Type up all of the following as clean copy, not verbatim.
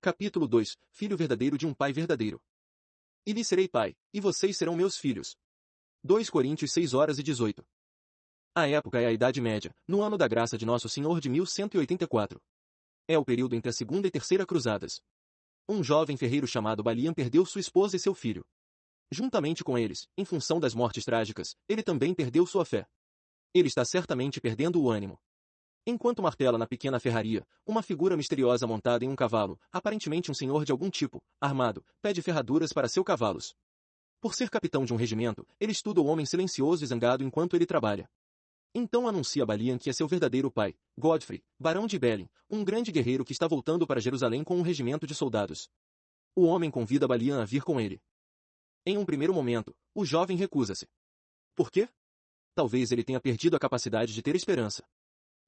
Capítulo 2. Filho verdadeiro de um pai verdadeiro. E lhe serei pai, e vocês serão meus filhos. 2 Coríntios 6:18. A época é a Idade Média, no ano da graça de Nosso Senhor de 1184. É o período entre a Segunda e Terceira Cruzadas. Um jovem ferreiro chamado Balian perdeu sua esposa e seu filho. Juntamente com eles, em função das mortes trágicas, ele também perdeu sua fé. Ele está certamente perdendo o ânimo. Enquanto martela na pequena ferraria, uma figura misteriosa montada em um cavalo, aparentemente um senhor de algum tipo, armado, pede ferraduras para seus cavalos. Por ser capitão de um regimento, ele estuda o homem silencioso e zangado enquanto ele trabalha. Então anuncia a Balian que é seu verdadeiro pai, Godfrey, barão de Belin, um grande guerreiro que está voltando para Jerusalém com um regimento de soldados. O homem convida Balian a vir com ele. Em um primeiro momento, o jovem recusa-se. Por quê? Talvez ele tenha perdido a capacidade de ter esperança.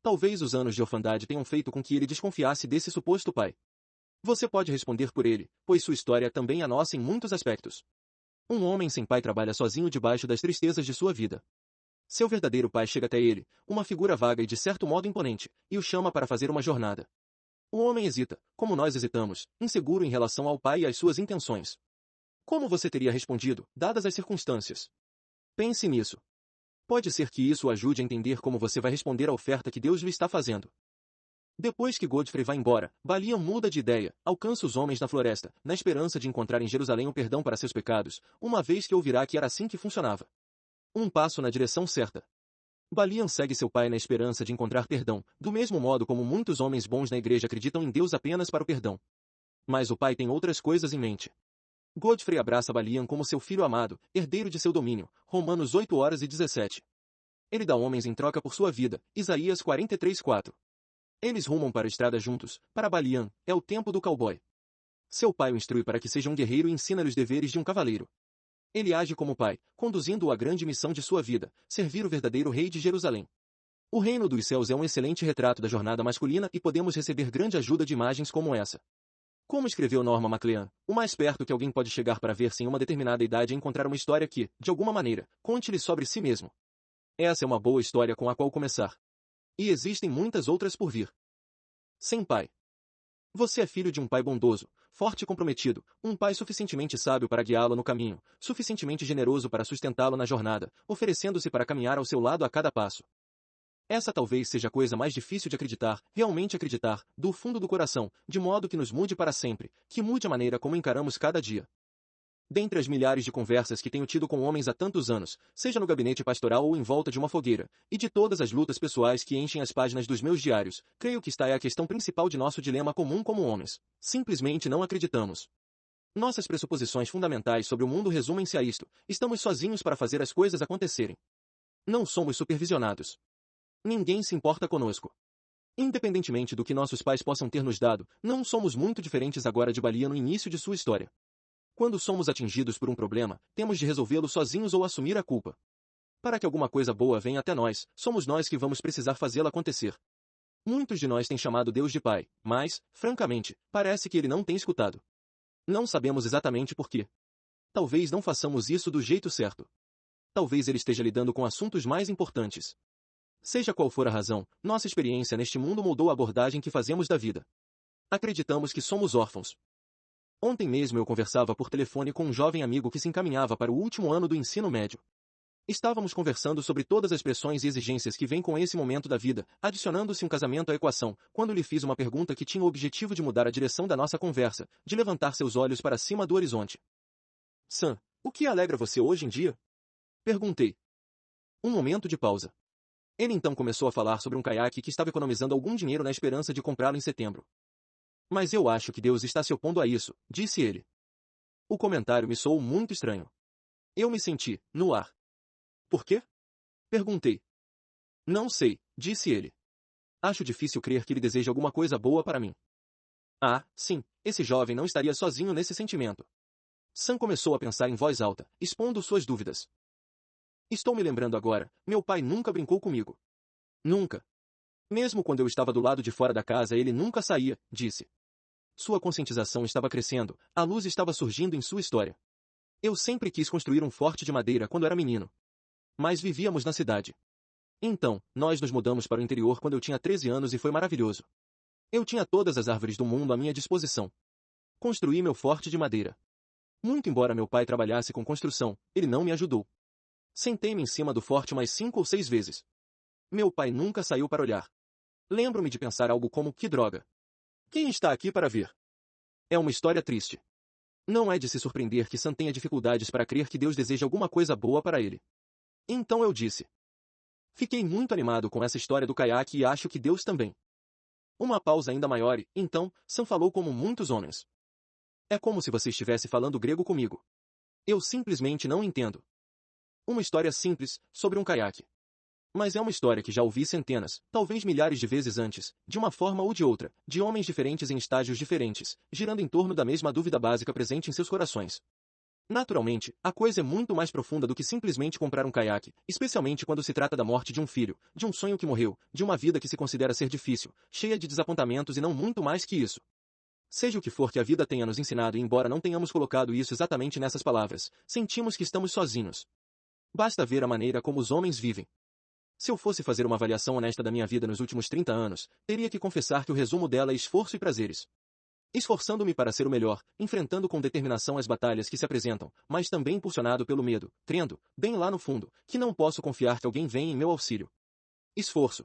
Talvez os anos de orfandade tenham feito com que ele desconfiasse desse suposto pai. Você pode responder por ele, pois sua história também é nossa em muitos aspectos. Um homem sem pai trabalha sozinho debaixo das tristezas de sua vida. Seu verdadeiro pai chega até ele, uma figura vaga e de certo modo imponente, e o chama para fazer uma jornada. O homem hesita, como nós hesitamos, inseguro em relação ao pai e às suas intenções. Como você teria respondido, dadas as circunstâncias? Pense nisso. Pode ser que isso o ajude a entender como você vai responder à oferta que Deus lhe está fazendo. Depois que Godfrey vai embora, Balian muda de ideia, alcança os homens na floresta, na esperança de encontrar em Jerusalém o perdão para seus pecados, uma vez que ouvirá que era assim que funcionava. Um passo na direção certa. Balian segue seu pai na esperança de encontrar perdão, do mesmo modo como muitos homens bons na igreja acreditam em Deus apenas para o perdão. Mas o pai tem outras coisas em mente. Godfrey abraça Balian como seu filho amado, herdeiro de seu domínio, Romanos 8:17. Ele dá homens em troca por sua vida, Isaías 43:4. Eles rumam para a estrada juntos, para Balian, é o tempo do cowboy. Seu pai o instrui para que seja um guerreiro e ensina-lhe os deveres de um cavaleiro. Ele age como pai, conduzindo-o à grande missão de sua vida, servir o verdadeiro rei de Jerusalém. O reino dos céus é um excelente retrato da jornada masculina e podemos receber grande ajuda de imagens como essa. Como escreveu Norma MacLean, o mais perto que alguém pode chegar para ver-se em uma determinada idade é encontrar uma história que, de alguma maneira, conte-lhe sobre si mesmo. Essa é uma boa história com a qual começar. E existem muitas outras por vir. Sem pai. Você é filho de um pai bondoso, forte e comprometido, um pai suficientemente sábio para guiá-lo no caminho, suficientemente generoso para sustentá-lo na jornada, oferecendo-se para caminhar ao seu lado a cada passo. Essa talvez seja a coisa mais difícil de acreditar, realmente acreditar, do fundo do coração, de modo que nos mude para sempre, que mude a maneira como encaramos cada dia. Dentre as milhares de conversas que tenho tido com homens há tantos anos, seja no gabinete pastoral ou em volta de uma fogueira, e de todas as lutas pessoais que enchem as páginas dos meus diários, creio que esta é a questão principal de nosso dilema comum como homens. Simplesmente não acreditamos. Nossas pressuposições fundamentais sobre o mundo resumem-se a isto: estamos sozinhos para fazer as coisas acontecerem. Não somos supervisionados. Ninguém se importa conosco. Independentemente do que nossos pais possam ter nos dado, não somos muito diferentes agora de Balian no início de sua história. Quando somos atingidos por um problema, temos de resolvê-lo sozinhos ou assumir a culpa. Para que alguma coisa boa venha até nós, somos nós que vamos precisar fazê-la acontecer. Muitos de nós têm chamado Deus de Pai, mas, francamente, parece que ele não tem escutado. Não sabemos exatamente por quê. Talvez não façamos isso do jeito certo. Talvez ele esteja lidando com assuntos mais importantes. Seja qual for a razão, nossa experiência neste mundo moldou a abordagem que fazemos da vida. Acreditamos que somos órfãos. Ontem mesmo eu conversava por telefone com um jovem amigo que se encaminhava para o último ano do ensino médio. Estávamos conversando sobre todas as pressões e exigências que vêm com esse momento da vida, adicionando-se um casamento à equação, quando lhe fiz uma pergunta que tinha o objetivo de mudar a direção da nossa conversa, de levantar seus olhos para cima do horizonte. Sam, o que alegra você hoje em dia? Perguntei. Um momento de pausa. Ele então começou a falar sobre um caiaque que estava economizando algum dinheiro na esperança de comprá-lo em setembro. Mas eu acho que Deus está se opondo a isso, disse ele. O comentário me soou muito estranho. Eu me senti, no ar. Por quê? Perguntei. Não sei, disse ele. Acho difícil crer que ele deseja alguma coisa boa para mim. Ah, sim, esse jovem não estaria sozinho nesse sentimento. Sam começou a pensar em voz alta, expondo suas dúvidas. Estou me lembrando agora, meu pai nunca brincou comigo. Nunca. Mesmo quando eu estava do lado de fora da casa ele nunca saía, disse. Sua conscientização estava crescendo, a luz estava surgindo em sua história. Eu sempre quis construir um forte de madeira quando era menino. Mas vivíamos na cidade. Então, nós nos mudamos para o interior quando eu tinha 13 anos e foi maravilhoso. Eu tinha todas as árvores do mundo à minha disposição. Construí meu forte de madeira. Muito embora meu pai trabalhasse com construção, ele não me ajudou. Sentei-me em cima do forte umas 5 ou 6 vezes. Meu pai nunca saiu para olhar. Lembro-me de pensar algo como: que droga. Quem está aqui para ver? É uma história triste. Não é de se surpreender que Sam tenha dificuldades para crer que Deus deseja alguma coisa boa para ele. Então eu disse. Fiquei muito animado com essa história do caiaque e acho que Deus também. Uma pausa ainda maior e, então, Sam falou como muitos homens. É como se você estivesse falando grego comigo. Eu simplesmente não entendo. Uma história simples, sobre um caiaque. Mas é uma história que já ouvi centenas, talvez milhares de vezes antes, de uma forma ou de outra, de homens diferentes em estágios diferentes, girando em torno da mesma dúvida básica presente em seus corações. Naturalmente, a coisa é muito mais profunda do que simplesmente comprar um caiaque, especialmente quando se trata da morte de um filho, de um sonho que morreu, de uma vida que se considera ser difícil, cheia de desapontamentos e não muito mais que isso. Seja o que for que a vida tenha nos ensinado e embora não tenhamos colocado isso exatamente nessas palavras, sentimos que estamos sozinhos. Basta ver a maneira como os homens vivem. Se eu fosse fazer uma avaliação honesta da minha vida nos últimos 30 anos, teria que confessar que o resumo dela é esforço e prazeres. Esforçando-me para ser o melhor, enfrentando com determinação as batalhas que se apresentam, mas também impulsionado pelo medo, crendo, bem lá no fundo, que não posso confiar que alguém venha em meu auxílio. Esforço.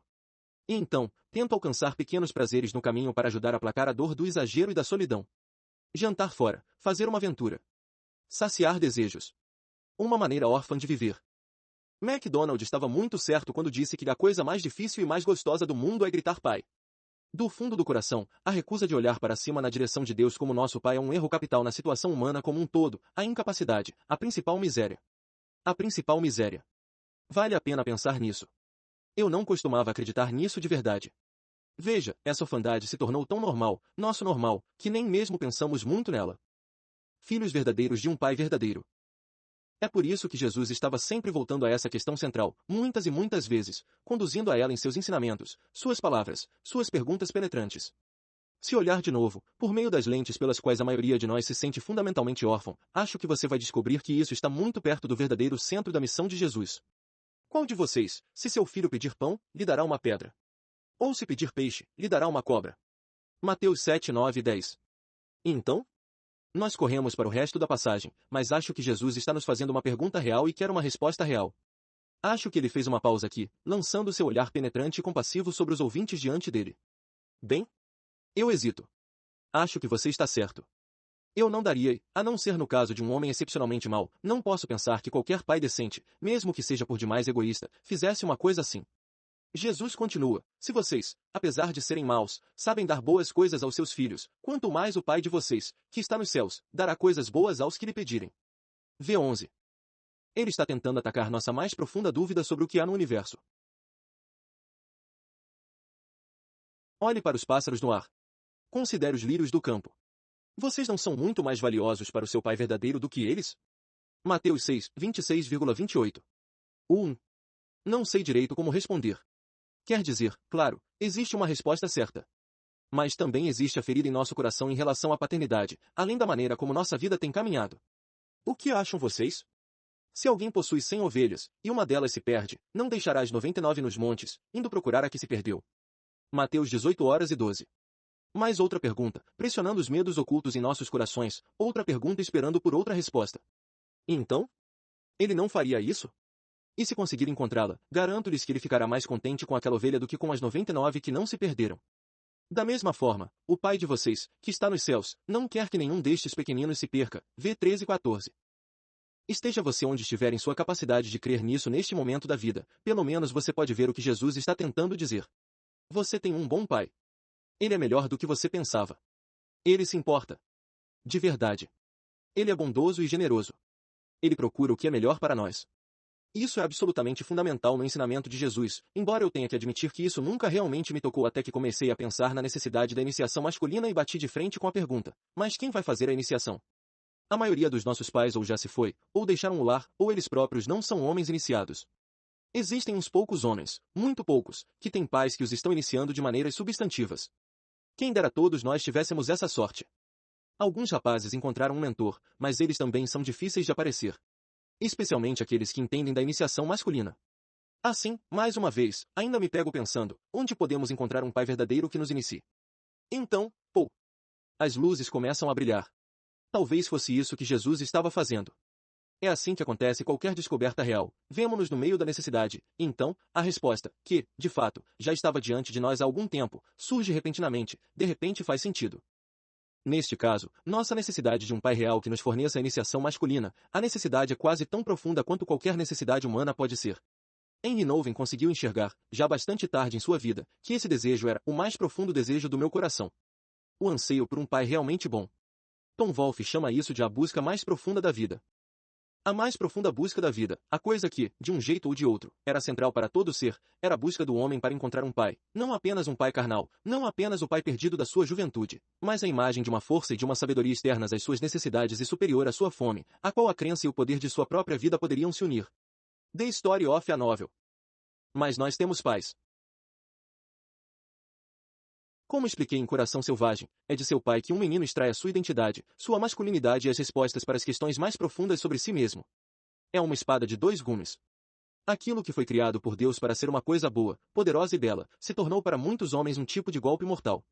E então, tento alcançar pequenos prazeres no caminho para ajudar a aplacar a dor do exagero e da solidão. Jantar fora, fazer uma aventura. Saciar desejos. Uma maneira órfã de viver. MacDonald estava muito certo quando disse que a coisa mais difícil e mais gostosa do mundo é gritar pai. Do fundo do coração, a recusa de olhar para cima na direção de Deus como nosso pai é um erro capital na situação humana como um todo, a incapacidade, a principal miséria. A principal miséria. Vale a pena pensar nisso. Eu não costumava acreditar nisso de verdade. Veja, essa orfandade se tornou tão normal, nosso normal, que nem mesmo pensamos muito nela. Filhos verdadeiros de um pai verdadeiro. É por isso que Jesus estava sempre voltando a essa questão central, muitas e muitas vezes, conduzindo a ela em seus ensinamentos, suas palavras, suas perguntas penetrantes. Se olhar de novo, por meio das lentes pelas quais a maioria de nós se sente fundamentalmente órfão, acho que você vai descobrir que isso está muito perto do verdadeiro centro da missão de Jesus. Qual de vocês, se seu filho pedir pão, lhe dará uma pedra? Ou se pedir peixe, lhe dará uma cobra? Mateus 7, 9 e 10. Então? Nós corremos para o resto da passagem, mas acho que Jesus está nos fazendo uma pergunta real e quer uma resposta real. Acho que ele fez uma pausa aqui, lançando seu olhar penetrante e compassivo sobre os ouvintes diante dele. Bem? Eu hesito. Acho que você está certo. Eu não daria, a não ser no caso de um homem excepcionalmente mau, não posso pensar que qualquer pai decente, mesmo que seja por demais egoísta, fizesse uma coisa assim. Jesus continua, se vocês, apesar de serem maus, sabem dar boas coisas aos seus filhos, quanto mais o Pai de vocês, que está nos céus, dará coisas boas aos que lhe pedirem. V11. Ele está tentando atacar nossa mais profunda dúvida sobre o que há no universo. Olhe para os pássaros no ar. Considere os lírios do campo. Vocês não são muito mais valiosos para o seu Pai verdadeiro do que eles? Mateus 6, 26,28. 1. Não sei direito como responder. Quer dizer, claro, existe uma resposta certa. Mas também existe a ferida em nosso coração em relação à paternidade, além da maneira como nossa vida tem caminhado. O que acham vocês? Se alguém possui 100 ovelhas, e uma delas se perde, não deixará as 99 nos montes, indo procurar a que se perdeu. Mateus 18 horas e 12. Mais outra pergunta, pressionando os medos ocultos em nossos corações, outra pergunta esperando por outra resposta. E então? Ele não faria isso? E se conseguir encontrá-la, garanto-lhes que ele ficará mais contente com aquela ovelha do que com as 99 que não se perderam. Da mesma forma, o Pai de vocês, que está nos céus, não quer que nenhum destes pequeninos se perca. V 13 e 14. Esteja você onde estiver em sua capacidade de crer nisso neste momento da vida, pelo menos você pode ver o que Jesus está tentando dizer. Você tem um bom pai. Ele é melhor do que você pensava. Ele se importa. De verdade. Ele é bondoso e generoso. Ele procura o que é melhor para nós. Isso é absolutamente fundamental no ensinamento de Jesus, embora eu tenha que admitir que isso nunca realmente me tocou até que comecei a pensar na necessidade da iniciação masculina e bati de frente com a pergunta, mas quem vai fazer a iniciação? A maioria dos nossos pais ou já se foi, ou deixaram o lar, ou eles próprios não são homens iniciados. Existem uns poucos homens, muito poucos, que têm pais que os estão iniciando de maneiras substantivas. Quem dera todos nós tivéssemos essa sorte. Alguns rapazes encontraram um mentor, mas eles também são difíceis de aparecer. Especialmente aqueles que entendem da iniciação masculina. Assim, mais uma vez, ainda me pego pensando, onde podemos encontrar um pai verdadeiro que nos inicie? Então, as luzes começam a brilhar. Talvez fosse isso que Jesus estava fazendo. É assim que acontece qualquer descoberta real. Vemo-nos no meio da necessidade, e então, a resposta, que, de fato, já estava diante de nós há algum tempo, surge repentinamente, de repente faz sentido. Neste caso, nossa necessidade de um pai real que nos forneça a iniciação masculina, a necessidade é quase tão profunda quanto qualquer necessidade humana pode ser. Henry Nouwen conseguiu enxergar, já bastante tarde em sua vida, que esse desejo era o mais profundo desejo do meu coração. O anseio por um pai realmente bom. Tom Wolfe chama isso de a busca mais profunda da vida. A mais profunda busca da vida, a coisa que, de um jeito ou de outro, era central para todo ser, era a busca do homem para encontrar um pai, não apenas um pai carnal, não apenas o pai perdido da sua juventude, mas a imagem de uma força e de uma sabedoria externas às suas necessidades e superior à sua fome, a qual a crença e o poder de sua própria vida poderiam se unir. The Story of a Novel. Mas nós temos pais. Como expliquei em Coração Selvagem, é de seu pai que um menino extrai a sua identidade, sua masculinidade e as respostas para as questões mais profundas sobre si mesmo. É uma espada de dois gumes. Aquilo que foi criado por Deus para ser uma coisa boa, poderosa e bela, se tornou para muitos homens um tipo de golpe mortal.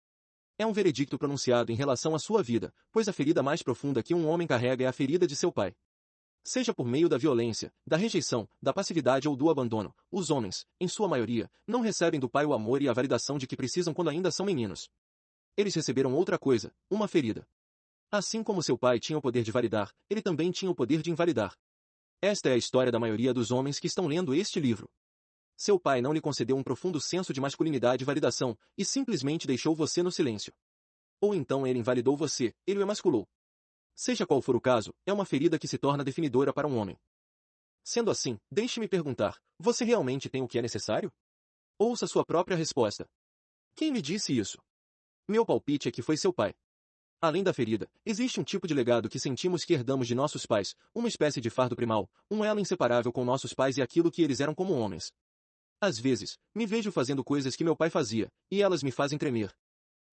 É um veredicto pronunciado em relação à sua vida, pois a ferida mais profunda que um homem carrega é a ferida de seu pai. Seja por meio da violência, da rejeição, da passividade ou do abandono, os homens, em sua maioria, não recebem do pai o amor e a validação de que precisam quando ainda são meninos. Eles receberam outra coisa, uma ferida. Assim como seu pai tinha o poder de validar, ele também tinha o poder de invalidar. Esta é a história da maioria dos homens que estão lendo este livro. Seu pai não lhe concedeu um profundo senso de masculinidade e validação, e simplesmente deixou você no silêncio. Ou então ele invalidou você, ele o emasculou. Seja qual for o caso, é uma ferida que se torna definidora para um homem. Sendo assim, deixe-me perguntar, você realmente tem o que é necessário? Ouça sua própria resposta. Quem lhe disse isso? Meu palpite é que foi seu pai. Além da ferida, existe um tipo de legado que sentimos que herdamos de nossos pais, uma espécie de fardo primal, um elo inseparável com nossos pais e aquilo que eles eram como homens. Às vezes, me vejo fazendo coisas que meu pai fazia, e elas me fazem tremer.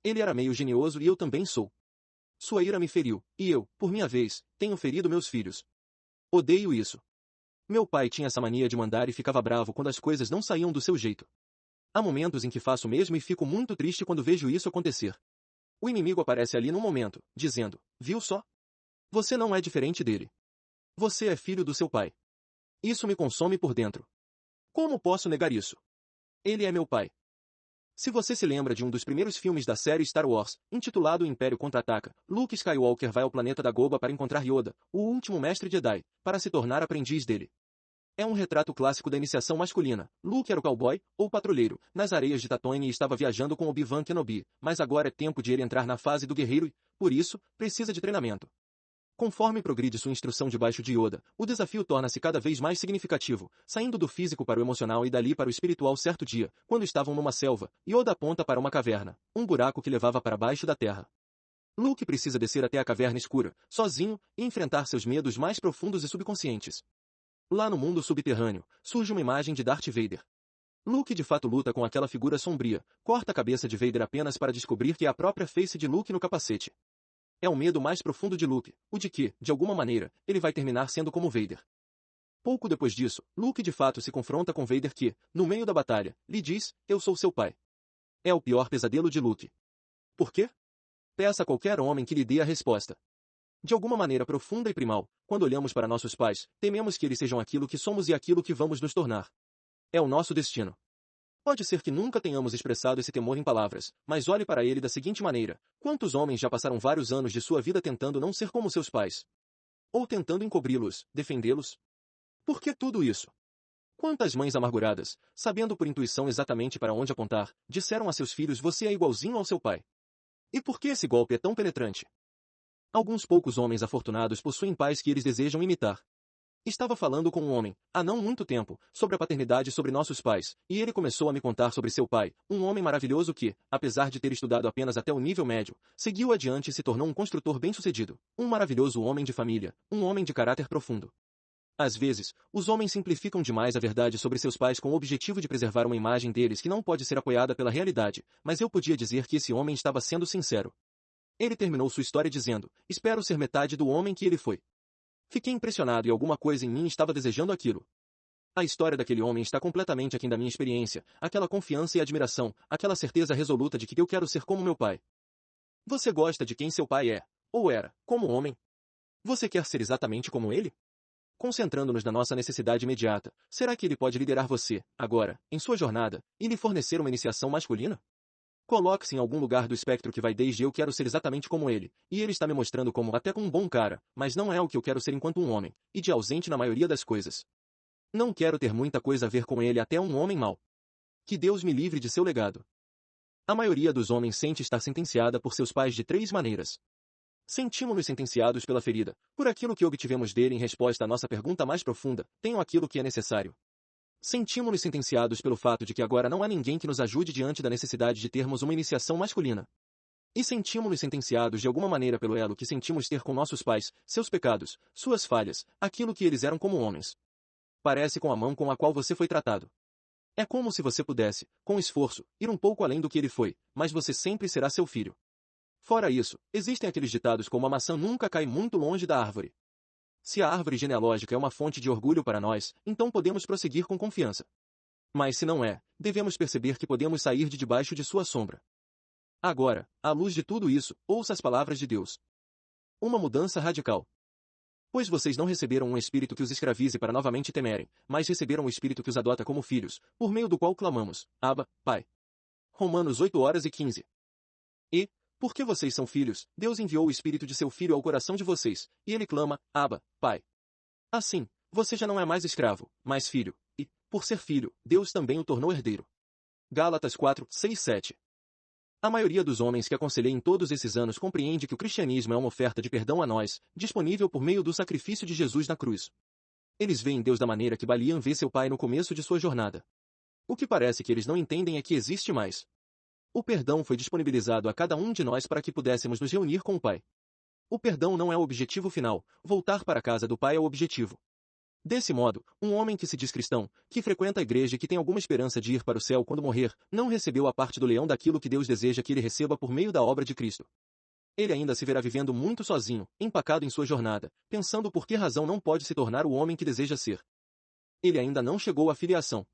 Ele era meio genioso e eu também sou. Sua ira me feriu, e eu, por minha vez, tenho ferido meus filhos. Odeio isso. Meu pai tinha essa mania de mandar e ficava bravo quando as coisas não saíam do seu jeito. Há momentos em que faço o mesmo e fico muito triste quando vejo isso acontecer. O inimigo aparece ali num momento, dizendo, viu só? Você não é diferente dele. Você é filho do seu pai. Isso me consome por dentro. Como posso negar isso? Ele é meu pai. Se você se lembra de um dos primeiros filmes da série Star Wars, intitulado O Império Contra-Ataca, Luke Skywalker vai ao planeta Dagobah para encontrar Yoda, o último mestre Jedi, para se tornar aprendiz dele. É um retrato clássico da iniciação masculina. Luke era o cowboy, ou patrulheiro, nas areias de Tatooine e estava viajando com Obi-Wan Kenobi, mas agora é tempo de ele entrar na fase do guerreiro e, por isso, precisa de treinamento. Conforme progride sua instrução debaixo de Yoda, o desafio torna-se cada vez mais significativo, saindo do físico para o emocional e dali para o espiritual. Certo dia, quando estavam numa selva, Yoda aponta para uma caverna, um buraco que levava para baixo da terra. Luke precisa descer até a caverna escura, sozinho, e enfrentar seus medos mais profundos e subconscientes. Lá no mundo subterrâneo, surge uma imagem de Darth Vader. Luke de fato luta com aquela figura sombria, corta a cabeça de Vader apenas para descobrir que é a própria face de Luke no capacete. É o medo mais profundo de Luke, o de que, de alguma maneira, ele vai terminar sendo como Vader. Pouco depois disso, Luke de fato se confronta com Vader que, no meio da batalha, lhe diz, eu sou seu pai. É o pior pesadelo de Luke. Por quê? Peça a qualquer homem que lhe dê a resposta. De alguma maneira profunda e primal, quando olhamos para nossos pais, tememos que eles sejam aquilo que somos e aquilo que vamos nos tornar. É o nosso destino. Pode ser que nunca tenhamos expressado esse temor em palavras, mas olhe para ele da seguinte maneira: quantos homens já passaram vários anos de sua vida tentando não ser como seus pais? Ou tentando encobri-los, defendê-los? Por que tudo isso? Quantas mães amarguradas, sabendo por intuição exatamente para onde apontar, disseram a seus filhos você é igualzinho ao seu pai? E por que esse golpe é tão penetrante? Alguns poucos homens afortunados possuem pais que eles desejam imitar. Estava falando com um homem, há não muito tempo, sobre a paternidade sobre nossos pais, e ele começou a me contar sobre seu pai, um homem maravilhoso que, apesar de ter estudado apenas até o nível médio, seguiu adiante e se tornou um construtor bem-sucedido, um maravilhoso homem de família, um homem de caráter profundo. Às vezes, os homens simplificam demais a verdade sobre seus pais com o objetivo de preservar uma imagem deles que não pode ser apoiada pela realidade, mas eu podia dizer que esse homem estava sendo sincero. Ele terminou sua história dizendo, espero ser metade do homem que ele foi. Fiquei impressionado e alguma coisa em mim estava desejando aquilo. A história daquele homem está completamente aquém da minha experiência, aquela confiança e admiração, aquela certeza resoluta de que eu quero ser como meu pai. Você gosta de quem seu pai é, ou era, como homem? Você quer ser exatamente como ele? Concentrando-nos na nossa necessidade imediata, será que ele pode liderar você, agora, em sua jornada, e lhe fornecer uma iniciação masculina? Coloque-se em algum lugar do espectro que vai desde eu quero ser exatamente como ele, e ele está me mostrando como até com um bom cara, mas não é o que eu quero ser enquanto um homem, e de ausente na maioria das coisas. Não quero ter muita coisa a ver com ele até um homem mau. Que Deus me livre de seu legado. A maioria dos homens sente estar sentenciada por seus pais de 3 maneiras. Sentimos-nos sentenciados pela ferida, por aquilo que obtivemos dele em resposta à nossa pergunta mais profunda, tenho aquilo que é necessário. Sentimos-nos sentenciados pelo fato de que agora não há ninguém que nos ajude diante da necessidade de termos uma iniciação masculina. E sentimos-nos sentenciados de alguma maneira pelo elo que sentimos ter com nossos pais, seus pecados, suas falhas, aquilo que eles eram como homens. Parece com a mão com a qual você foi tratado. É como se você pudesse, com esforço, ir um pouco além do que ele foi, mas você sempre será seu filho. Fora isso, existem aqueles ditados como a maçã nunca cai muito longe da árvore. Se a árvore genealógica é uma fonte de orgulho para nós, então podemos prosseguir com confiança. Mas se não é, devemos perceber que podemos sair de debaixo de sua sombra. Agora, à luz de tudo isso, ouça as palavras de Deus. Uma mudança radical. Pois vocês não receberam um espírito que os escravize para novamente temerem, mas receberam o espírito que os adota como filhos, por meio do qual clamamos, Abba, Pai. Romanos 8:15. E, porque vocês são filhos, Deus enviou o espírito de seu filho ao coração de vocês, e ele clama, Abba, Pai. Assim, você já não é mais escravo, mas filho, e, por ser filho, Deus também o tornou herdeiro. Gálatas 4:6-7. A maioria dos homens que aconselhei em todos esses anos compreende que o cristianismo é uma oferta de perdão a nós, disponível por meio do sacrifício de Jesus na cruz. Eles veem Deus da maneira que Baliam vê seu pai no começo de sua jornada. O que parece que eles não entendem é que existe mais. O perdão foi disponibilizado a cada um de nós para que pudéssemos nos reunir com o Pai. O perdão não é o objetivo final, voltar para a casa do Pai é o objetivo. Desse modo, um homem que se diz cristão, que frequenta a igreja e que tem alguma esperança de ir para o céu quando morrer, não recebeu a parte do leão daquilo que Deus deseja que ele receba por meio da obra de Cristo. Ele ainda se verá vivendo muito sozinho, empacado em sua jornada, pensando por que razão não pode se tornar o homem que deseja ser. Ele ainda não chegou à filiação.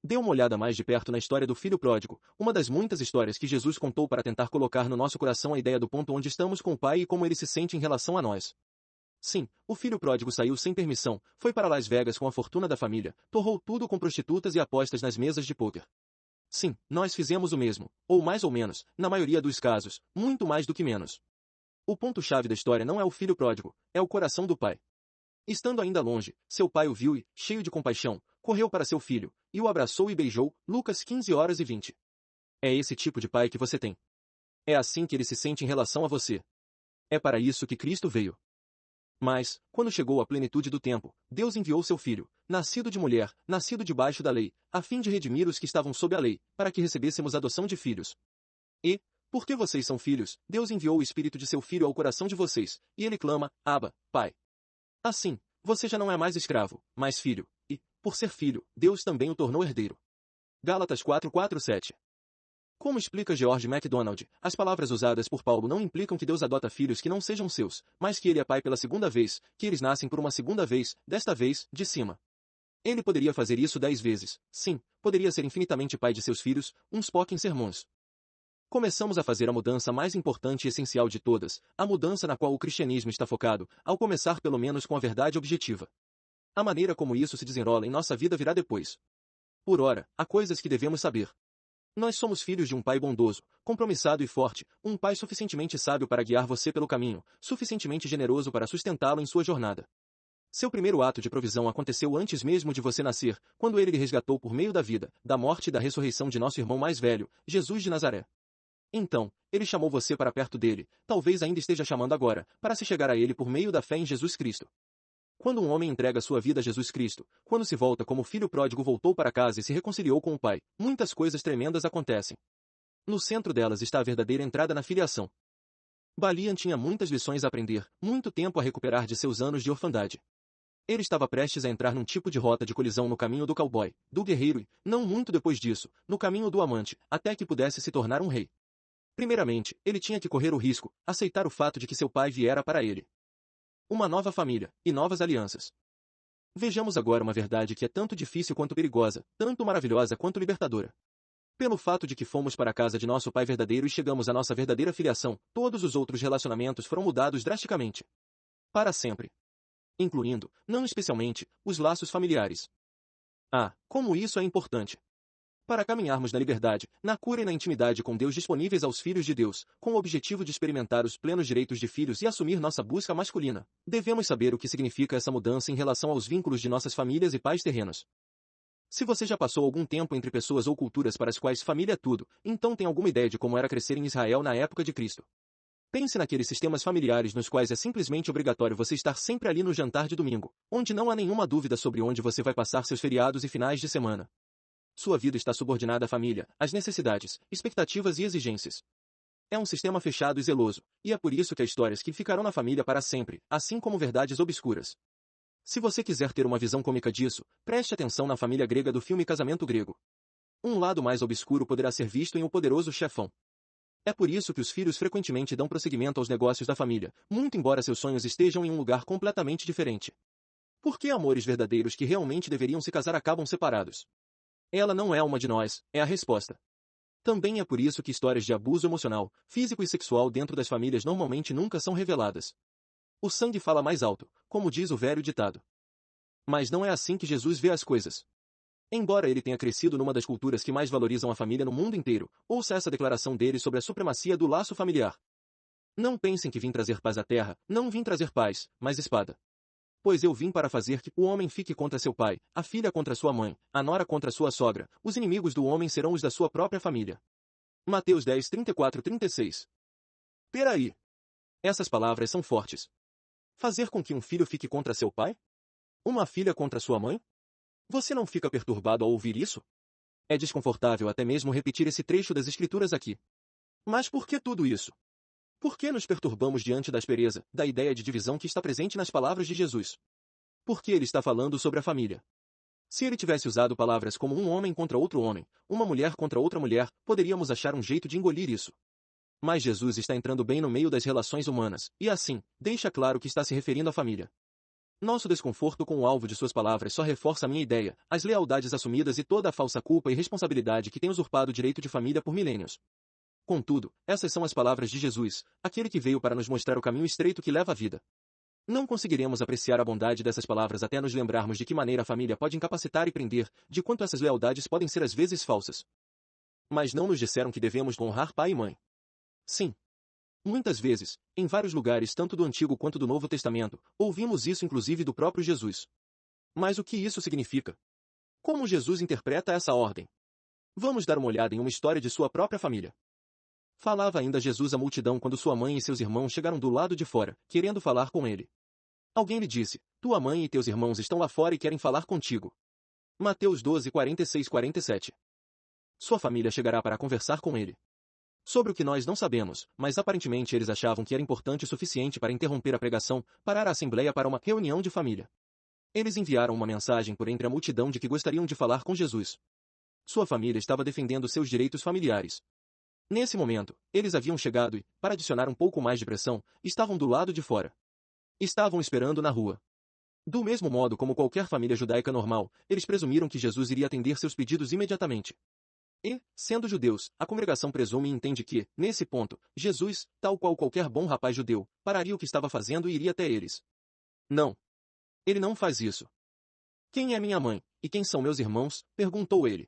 Dê uma olhada mais de perto na história do filho pródigo, uma das muitas histórias que Jesus contou para tentar colocar no nosso coração a ideia do ponto onde estamos com o Pai e como ele se sente em relação a nós. Sim, o filho pródigo saiu sem permissão, foi para Las Vegas com a fortuna da família, torrou tudo com prostitutas e apostas nas mesas de pôquer. Sim, nós fizemos o mesmo, ou mais ou menos, na maioria dos casos, muito mais do que menos. O ponto-chave da história não é o filho pródigo, é o coração do pai. Estando ainda longe, seu pai o viu e, cheio de compaixão, correu para seu filho, e o abraçou e beijou, Lucas 15:20. É esse tipo de pai que você tem. É assim que ele se sente em relação a você. É para isso que Cristo veio. Mas, quando chegou a plenitude do tempo, Deus enviou seu filho, nascido de mulher, nascido debaixo da lei, a fim de redimir os que estavam sob a lei, para que recebêssemos adoção de filhos. E, porque vocês são filhos, Deus enviou o espírito de seu filho ao coração de vocês, e ele clama, Abba, Pai. Assim, você já não é mais escravo, mas filho, e, por ser filho, Deus também o tornou herdeiro. Gálatas 4:7. Como explica George MacDonald, as palavras usadas por Paulo não implicam que Deus adota filhos que não sejam seus, mas que ele é pai pela segunda vez, que eles nascem por uma segunda vez, desta vez, de cima. Ele poderia fazer isso 10 vezes, sim, poderia ser infinitamente pai de seus filhos, uns poucos sermões. Começamos a fazer a mudança mais importante e essencial de todas, a mudança na qual o cristianismo está focado, ao começar pelo menos com a verdade objetiva. A maneira como isso se desenrola em nossa vida virá depois. Por ora, há coisas que devemos saber. Nós somos filhos de um pai bondoso, compromissado e forte, um pai suficientemente sábio para guiar você pelo caminho, suficientemente generoso para sustentá-lo em sua jornada. Seu primeiro ato de provisão aconteceu antes mesmo de você nascer, quando ele lhe resgatou por meio da vida, da morte e da ressurreição de nosso irmão mais velho, Jesus de Nazaré. Então, ele chamou você para perto dele, talvez ainda esteja chamando agora, para se chegar a ele por meio da fé em Jesus Cristo. Quando um homem entrega sua vida a Jesus Cristo, quando se volta como o filho pródigo voltou para casa e se reconciliou com o Pai, muitas coisas tremendas acontecem. No centro delas está a verdadeira entrada na filiação. Balian tinha muitas lições a aprender, muito tempo a recuperar de seus anos de orfandade. Ele estava prestes a entrar num tipo de rota de colisão no caminho do cowboy, do guerreiro e, não muito depois disso, no caminho do amante, até que pudesse se tornar um rei. Primeiramente, ele tinha que correr o risco, aceitar o fato de que seu pai viera para ele. Uma nova família, e novas alianças. Vejamos agora uma verdade que é tanto difícil quanto perigosa, tanto maravilhosa quanto libertadora. Pelo fato de que fomos para a casa de nosso Pai verdadeiro e chegamos à nossa verdadeira filiação, todos os outros relacionamentos foram mudados drasticamente. Para sempre. Incluindo, não especialmente, os laços familiares. Ah, como isso é importante! Para caminharmos na liberdade, na cura e na intimidade com Deus disponíveis aos filhos de Deus, com o objetivo de experimentar os plenos direitos de filhos e assumir nossa busca masculina, devemos saber o que significa essa mudança em relação aos vínculos de nossas famílias e pais terrenos. Se você já passou algum tempo entre pessoas ou culturas para as quais família é tudo, então tem alguma ideia de como era crescer em Israel na época de Cristo. Pense naqueles sistemas familiares nos quais é simplesmente obrigatório você estar sempre ali no jantar de domingo, onde não há nenhuma dúvida sobre onde você vai passar seus feriados e finais de semana. Sua vida está subordinada à família, às necessidades, expectativas e exigências. É um sistema fechado e zeloso, e é por isso que há histórias que ficarão na família para sempre, assim como verdades obscuras. Se você quiser ter uma visão cômica disso, preste atenção na família grega do filme Casamento Grego. Um lado mais obscuro poderá ser visto em O Poderoso Chefão. É por isso que os filhos frequentemente dão prosseguimento aos negócios da família, muito embora seus sonhos estejam em um lugar completamente diferente. Por que amores verdadeiros que realmente deveriam se casar acabam separados? Ela não é uma de nós, é a resposta. Também é por isso que histórias de abuso emocional, físico e sexual dentro das famílias normalmente nunca são reveladas. O sangue fala mais alto, como diz o velho ditado. Mas não é assim que Jesus vê as coisas. Embora ele tenha crescido numa das culturas que mais valorizam a família no mundo inteiro, ouça essa declaração dele sobre a supremacia do laço familiar. Não pensem que vim trazer paz à terra, não vim trazer paz, mas espada. Pois eu vim para fazer que o homem fique contra seu pai, a filha contra sua mãe, a nora contra sua sogra, os inimigos do homem serão os da sua própria família. Mateus 10, 34-36. Peraí. Essas palavras são fortes. Fazer com que um filho fique contra seu pai? Uma filha contra sua mãe? Você não fica perturbado ao ouvir isso? É desconfortável até mesmo repetir esse trecho das Escrituras aqui. Mas por que tudo isso? Por que nos perturbamos diante da aspereza, da ideia de divisão que está presente nas palavras de Jesus? Por que ele está falando sobre a família? Se ele tivesse usado palavras como um homem contra outro homem, uma mulher contra outra mulher, poderíamos achar um jeito de engolir isso. Mas Jesus está entrando bem no meio das relações humanas, e assim, deixa claro que está se referindo à família. Nosso desconforto com o alvo de suas palavras só reforça a minha ideia, as lealdades assumidas e toda a falsa culpa e responsabilidade que tem usurpado o direito de família por milênios. Contudo, essas são as palavras de Jesus, aquele que veio para nos mostrar o caminho estreito que leva à vida. Não conseguiremos apreciar a bondade dessas palavras até nos lembrarmos de que maneira a família pode incapacitar e prender, de quanto essas lealdades podem ser às vezes falsas. Mas não nos disseram que devemos honrar pai e mãe. Sim. Muitas vezes, em vários lugares tanto do Antigo quanto do Novo Testamento, ouvimos isso inclusive do próprio Jesus. Mas o que isso significa? Como Jesus interpreta essa ordem? Vamos dar uma olhada em uma história de sua própria família. Falava ainda Jesus à multidão quando sua mãe e seus irmãos chegaram do lado de fora, querendo falar com ele. Alguém lhe disse, tua mãe e teus irmãos estão lá fora e querem falar contigo. Mateus 12, 46-47. Sua família chegará para conversar com ele. Sobre o que nós não sabemos, mas aparentemente eles achavam que era importante o suficiente para interromper a pregação, parar a assembleia para uma reunião de família. Eles enviaram uma mensagem por entre a multidão de que gostariam de falar com Jesus. Sua família estava defendendo seus direitos familiares. Nesse momento, eles haviam chegado e, para adicionar um pouco mais de pressão, estavam do lado de fora. Estavam esperando na rua. Do mesmo modo como qualquer família judaica normal, eles presumiram que Jesus iria atender seus pedidos imediatamente. E, sendo judeus, a congregação presume e entende que, nesse ponto, Jesus, tal qual qualquer bom rapaz judeu, pararia o que estava fazendo e iria até eles. Não. Ele não faz isso. Quem é minha mãe, e quem são meus irmãos? Perguntou ele.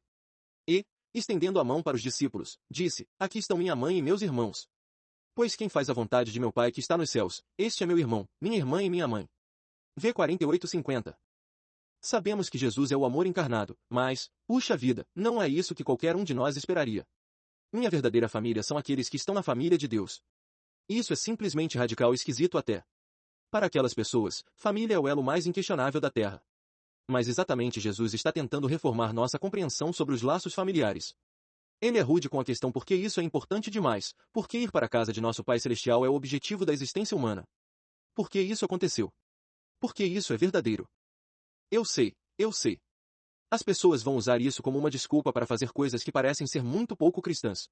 E, estendendo a mão para os discípulos, disse, aqui estão minha mãe e meus irmãos. Pois quem faz a vontade de meu Pai que está nos céus, este é meu irmão, minha irmã e minha mãe. V 48:50. Sabemos que Jesus é o amor encarnado, mas, puxa vida, não é isso que qualquer um de nós esperaria. Minha verdadeira família são aqueles que estão na família de Deus. Isso é simplesmente radical e esquisito até. Para aquelas pessoas, família é o elo mais inquestionável da Terra. Mas exatamente Jesus está tentando reformar nossa compreensão sobre os laços familiares. Ele é rude com a questão porque isso é importante demais, porque ir para a casa de nosso Pai Celestial é o objetivo da existência humana. Porque isso aconteceu. Porque isso é verdadeiro. Eu sei, eu sei. As pessoas vão usar isso como uma desculpa para fazer coisas que parecem ser muito pouco cristãs.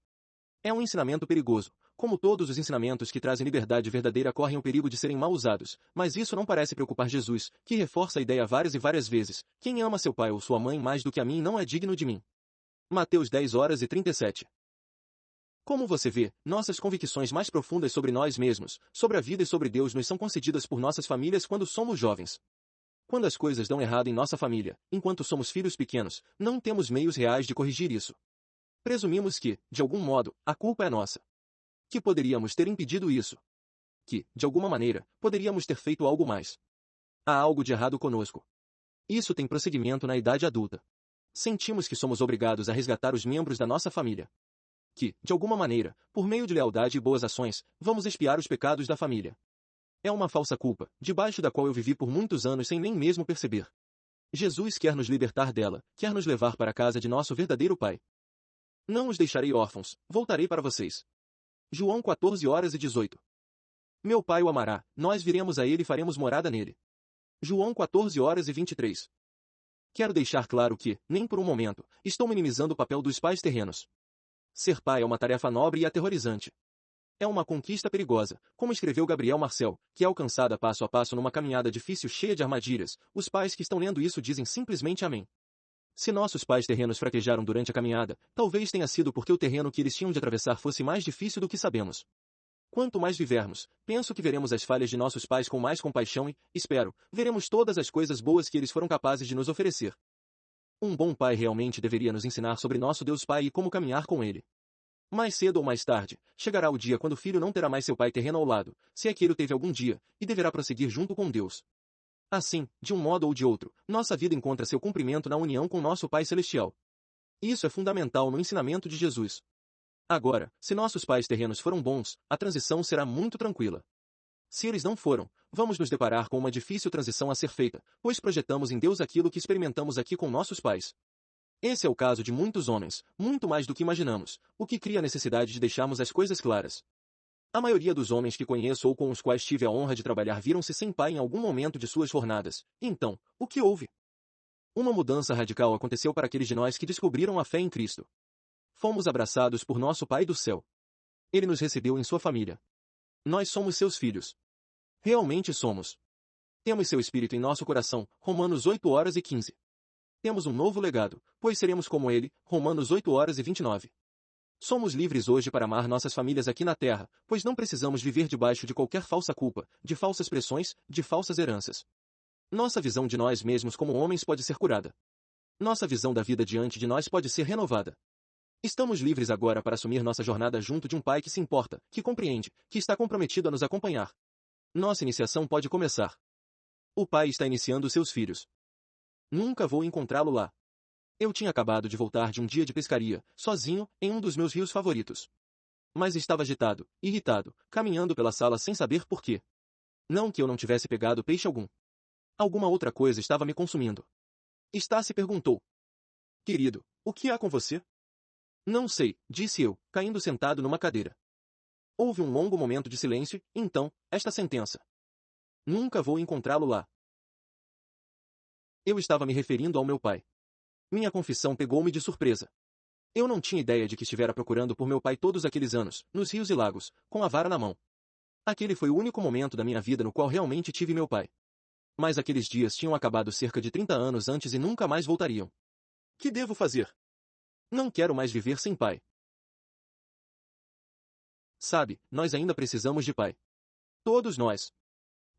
É um ensinamento perigoso. Como todos os ensinamentos que trazem liberdade verdadeira correm o perigo de serem mal usados, mas isso não parece preocupar Jesus, que reforça a ideia várias e várias vezes, quem ama seu pai ou sua mãe mais do que a mim não é digno de mim. Mateus 10:37. Como você vê, nossas convicções mais profundas sobre nós mesmos, sobre a vida e sobre Deus nos são concedidas por nossas famílias quando somos jovens. Quando as coisas dão errado em nossa família, enquanto somos filhos pequenos, não temos meios reais de corrigir isso. Presumimos que, de algum modo, a culpa é nossa. Que poderíamos ter impedido isso. Que, de alguma maneira, poderíamos ter feito algo mais. Há algo de errado conosco. Isso tem prosseguimento na idade adulta. Sentimos que somos obrigados a resgatar os membros da nossa família. Que, de alguma maneira, por meio de lealdade e boas ações, vamos expiar os pecados da família. É uma falsa culpa, debaixo da qual eu vivi por muitos anos sem nem mesmo perceber. Jesus quer nos libertar dela, quer nos levar para a casa de nosso verdadeiro Pai. Não os deixarei órfãos, voltarei para vocês. João 14:18. Meu Pai o amará, nós viremos a ele e faremos morada nele. João 14:23. Quero deixar claro que, nem por um momento, estou minimizando o papel dos pais terrenos. Ser pai é uma tarefa nobre e aterrorizante. É uma conquista perigosa, como escreveu Gabriel Marcel, que é alcançada passo a passo numa caminhada difícil cheia de armadilhas. Os pais que estão lendo isso dizem simplesmente amém. Se nossos pais terrenos fraquejaram durante a caminhada, talvez tenha sido porque o terreno que eles tinham de atravessar fosse mais difícil do que sabemos. Quanto mais vivermos, penso que veremos as falhas de nossos pais com mais compaixão e, espero, veremos todas as coisas boas que eles foram capazes de nos oferecer. Um bom pai realmente deveria nos ensinar sobre nosso Deus Pai e como caminhar com Ele. Mais cedo ou mais tarde, chegará o dia quando o filho não terá mais seu pai terreno ao lado, se é que ele o teve algum dia, e deverá prosseguir junto com Deus. Assim, de um modo ou de outro, nossa vida encontra seu cumprimento na união com nosso Pai Celestial. Isso é fundamental no ensinamento de Jesus. Agora, se nossos pais terrenos foram bons, a transição será muito tranquila. Se eles não foram, vamos nos deparar com uma difícil transição a ser feita, pois projetamos em Deus aquilo que experimentamos aqui com nossos pais. Esse é o caso de muitos homens, muito mais do que imaginamos, o que cria a necessidade de deixarmos as coisas claras. A maioria dos homens que conheço ou com os quais tive a honra de trabalhar viram-se sem pai em algum momento de suas jornadas. Então, o que houve? Uma mudança radical aconteceu para aqueles de nós que descobriram a fé em Cristo. Fomos abraçados por nosso Pai do céu. Ele nos recebeu em sua família. Nós somos seus filhos. Realmente somos. Temos seu Espírito em nosso coração, Romanos 8:15. Temos um novo legado, pois seremos como ele, Romanos 8:29. Somos livres hoje para amar nossas famílias aqui na terra, pois não precisamos viver debaixo de qualquer falsa culpa, de falsas pressões, de falsas heranças. Nossa visão de nós mesmos como homens pode ser curada. Nossa visão da vida diante de nós pode ser renovada. Estamos livres agora para assumir nossa jornada junto de um Pai que se importa, que compreende, que está comprometido a nos acompanhar. Nossa iniciação pode começar. O Pai está iniciando seus filhos. Nunca vou encontrá-lo lá. Eu tinha acabado de voltar de um dia de pescaria, sozinho, em um dos meus rios favoritos. Mas estava agitado, irritado, caminhando pela sala sem saber por quê. Não que eu não tivesse pegado peixe algum. Alguma outra coisa estava me consumindo. Está se perguntou. Querido, o que há com você? Não sei, disse eu, caindo sentado numa cadeira. Houve um longo momento de silêncio, então, esta sentença. Nunca vou encontrá-lo lá. Eu estava me referindo ao meu pai. Minha confissão pegou-me de surpresa. Eu não tinha ideia de que estivera procurando por meu pai todos aqueles anos, nos rios e lagos, com a vara na mão. Aquele foi o único momento da minha vida no qual realmente tive meu pai. Mas aqueles dias tinham acabado cerca de 30 anos antes e nunca mais voltariam. Que devo fazer? Não quero mais viver sem pai. Sabe, nós ainda precisamos de pai. Todos nós.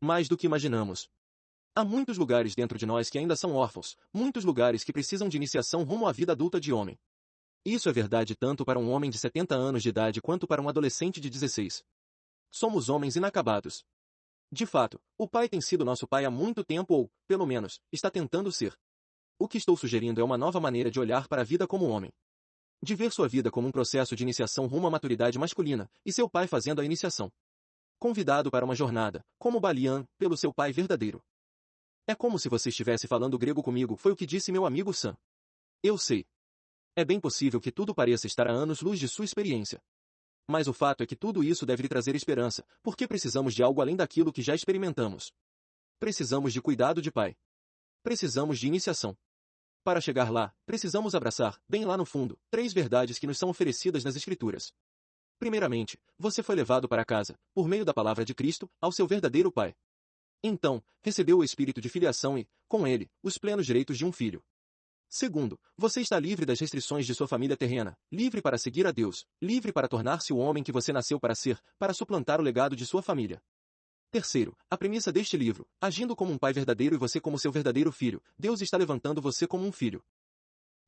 Mais do que imaginamos. Há muitos lugares dentro de nós que ainda são órfãos, muitos lugares que precisam de iniciação rumo à vida adulta de homem. Isso é verdade tanto para um homem de 70 anos de idade quanto para um adolescente de 16. Somos homens inacabados. De fato, o pai tem sido nosso pai há muito tempo ou, pelo menos, está tentando ser. O que estou sugerindo é uma nova maneira de olhar para a vida como homem. De ver sua vida como um processo de iniciação rumo à maturidade masculina, e seu pai fazendo a iniciação. Convidado para uma jornada, como Balian, pelo seu pai verdadeiro. É como se você estivesse falando grego comigo, foi o que disse meu amigo Sam. Eu sei. É bem possível que tudo pareça estar a anos-luz de sua experiência. Mas o fato é que tudo isso deve lhe trazer esperança, porque precisamos de algo além daquilo que já experimentamos. Precisamos de cuidado de pai. Precisamos de iniciação. Para chegar lá, precisamos abraçar, bem lá no fundo, 3 verdades que nos são oferecidas nas Escrituras. Primeiramente, você foi levado para casa, por meio da palavra de Cristo, ao seu verdadeiro pai. Então, recebeu o espírito de filiação e, com ele, os plenos direitos de um filho. Segundo, você está livre das restrições de sua família terrena, livre para seguir a Deus, livre para tornar-se o homem que você nasceu para ser, para suplantar o legado de sua família. Terceiro, a premissa deste livro, agindo como um pai verdadeiro e você como seu verdadeiro filho, Deus está levantando você como um filho.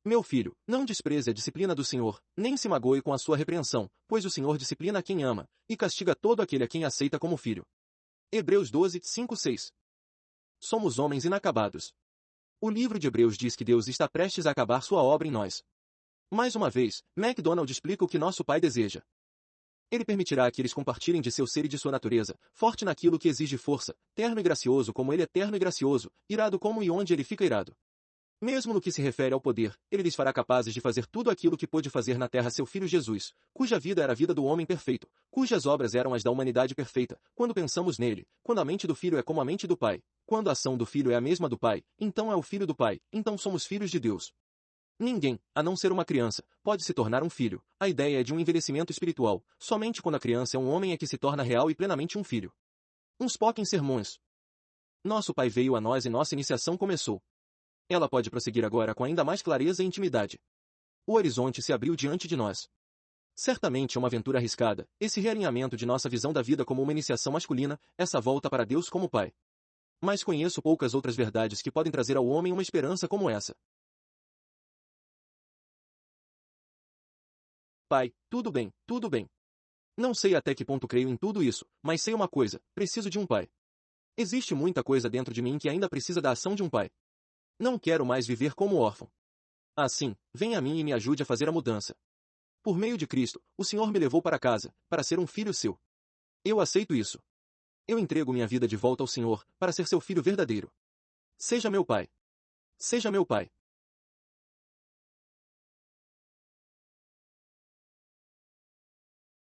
Meu filho, não despreze a disciplina do Senhor, nem se magoe com a sua repreensão, pois o Senhor disciplina a quem ama, e castiga todo aquele a quem aceita como filho. Hebreus 12, 5, 6. Somos homens inacabados. O livro de Hebreus diz que Deus está prestes a acabar sua obra em nós. Mais uma vez, MacDonald explica o que nosso Pai deseja. Ele permitirá que eles compartilhem de seu ser e de sua natureza, forte naquilo que exige força, terno e gracioso como ele é terno e gracioso, irado como e onde ele fica irado. Mesmo no que se refere ao poder, ele lhes fará capazes de fazer tudo aquilo que pôde fazer na terra seu filho Jesus, cuja vida era a vida do homem perfeito, cujas obras eram as da humanidade perfeita. Quando pensamos nele, quando a mente do filho é como a mente do pai, quando a ação do filho é a mesma do pai, então é o filho do pai, então somos filhos de Deus. Ninguém, a não ser uma criança, pode se tornar um filho. A ideia é de um envelhecimento espiritual. Somente quando a criança é um homem é que se torna real e plenamente um filho. Uns poucos sermões. Nosso Pai veio a nós e nossa iniciação começou. Ela pode prosseguir agora com ainda mais clareza e intimidade. O horizonte se abriu diante de nós. Certamente é uma aventura arriscada, esse realinhamento de nossa visão da vida como uma iniciação masculina, essa volta para Deus como Pai. Mas conheço poucas outras verdades que podem trazer ao homem uma esperança como essa. Pai, tudo bem, tudo bem. Não sei até que ponto creio em tudo isso, mas sei uma coisa, preciso de um pai. Existe muita coisa dentro de mim que ainda precisa da ação de um pai. Não quero mais viver como órfão. Assim, venha a mim e me ajude a fazer a mudança. Por meio de Cristo, o Senhor me levou para casa, para ser um filho seu. Eu aceito isso. Eu entrego minha vida de volta ao Senhor, para ser seu filho verdadeiro. Seja meu pai. Seja meu pai.